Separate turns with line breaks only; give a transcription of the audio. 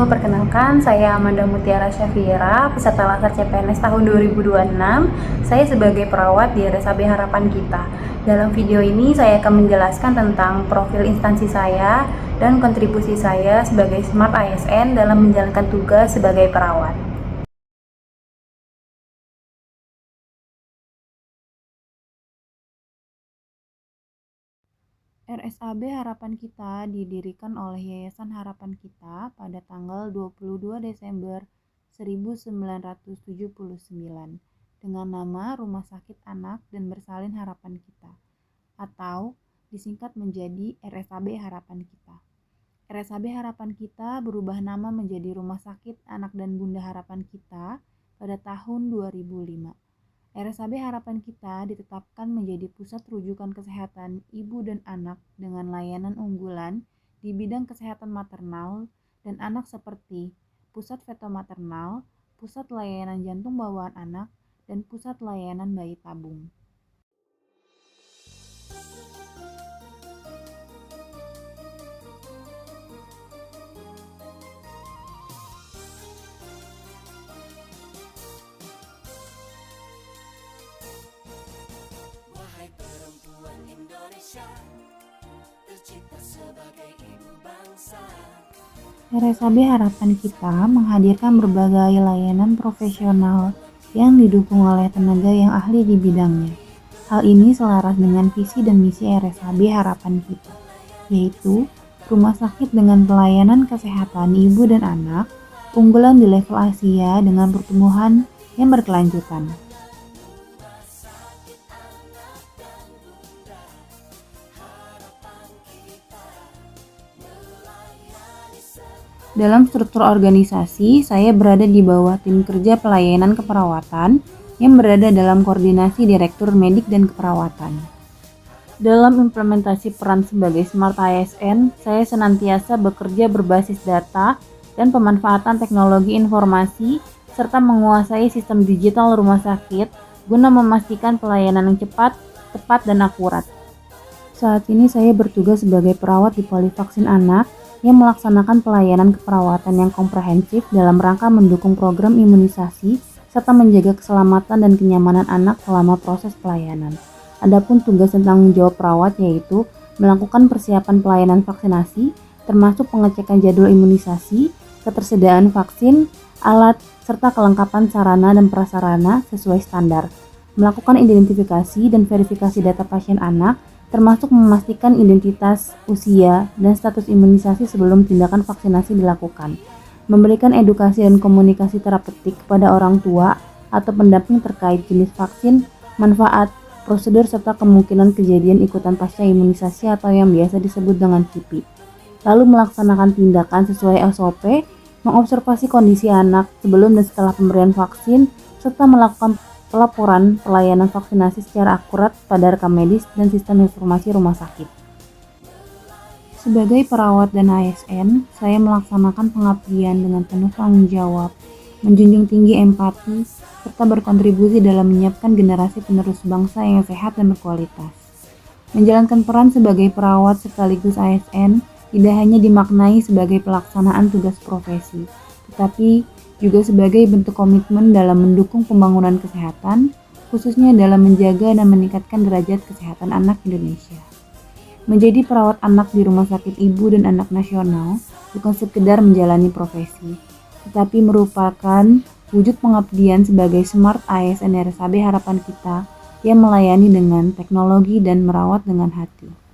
perkenalkan, saya Amanda Mutiara Syafira, peserta Laskar CPNS tahun 2026. Saya sebagai perawat di RSAB Harapan Kita. Dalam video ini saya akan menjelaskan tentang profil instansi saya dan kontribusi saya sebagai Smart ASN dalam menjalankan tugas sebagai perawat. RSAB Harapan Kita didirikan oleh Yayasan Harapan Kita pada tanggal 22 Desember 1979 dengan nama Rumah Sakit Anak dan Bersalin Harapan Kita atau disingkat menjadi RSAB Harapan Kita. RSAB Harapan Kita berubah nama menjadi Rumah Sakit Anak dan Bunda Harapan Kita pada tahun 2005. RSAB Harapan Kita ditetapkan menjadi pusat rujukan kesehatan ibu dan anak dengan layanan unggulan di bidang kesehatan maternal dan anak seperti pusat feto-maternal, pusat layanan jantung bawaan anak, dan pusat layanan bayi tabung.
Tercipta sebagai ibu bangsa.
RSAB Harapan Kita menghadirkan berbagai layanan profesional yang didukung oleh tenaga yang ahli di bidangnya. Hal ini selaras dengan visi dan misi RSAB Harapan Kita, yaitu rumah sakit dengan pelayanan kesehatan ibu dan anak, unggulan di level Asia dengan pertumbuhan yang berkelanjutan. Dalam struktur organisasi, saya berada di bawah tim kerja pelayanan keperawatan yang berada dalam koordinasi Direktur Medik dan Keperawatan. Dalam implementasi peran sebagai Smart ASN, saya senantiasa bekerja berbasis data dan pemanfaatan teknologi informasi serta menguasai sistem digital rumah sakit guna memastikan pelayanan yang cepat, tepat, dan akurat. Saat ini saya bertugas sebagai perawat di Polivaksin Anak yang melaksanakan pelayanan keperawatan yang komprehensif dalam rangka mendukung program imunisasi serta menjaga keselamatan dan kenyamanan anak selama proses pelayanan. Adapun tugas dan tanggung jawab perawat yaitu melakukan persiapan pelayanan vaksinasi, termasuk pengecekan jadwal imunisasi, ketersediaan vaksin, alat, serta kelengkapan sarana dan prasarana sesuai standar, melakukan identifikasi dan verifikasi data pasien anak, termasuk memastikan identitas, usia, dan status imunisasi sebelum tindakan vaksinasi dilakukan, memberikan edukasi dan komunikasi terapeutik kepada orang tua atau pendamping terkait jenis vaksin, manfaat, prosedur, serta kemungkinan kejadian ikutan pasca imunisasi atau yang biasa disebut dengan KIPI. Lalu melaksanakan tindakan sesuai SOP, mengobservasi kondisi anak sebelum dan setelah pemberian vaksin, serta melakukan pelaporan pelayanan vaksinasi secara akurat pada rekam medis dan sistem informasi rumah sakit. Sebagai perawat dan ASN, saya melaksanakan pengabdian dengan penuh tanggung jawab, menjunjung tinggi empati, serta berkontribusi dalam menyiapkan generasi penerus bangsa yang sehat dan berkualitas. Menjalankan peran sebagai perawat sekaligus ASN tidak hanya dimaknai sebagai pelaksanaan tugas profesi, tetapi juga sebagai bentuk komitmen dalam mendukung pembangunan kesehatan, khususnya dalam menjaga dan meningkatkan derajat kesehatan anak Indonesia. Menjadi perawat anak di Rumah Sakit Ibu dan Anak Nasional bukan sekedar menjalani profesi, tetapi merupakan wujud pengabdian sebagai Smart ASN RSAB Harapan Kita yang melayani dengan teknologi dan merawat dengan hati.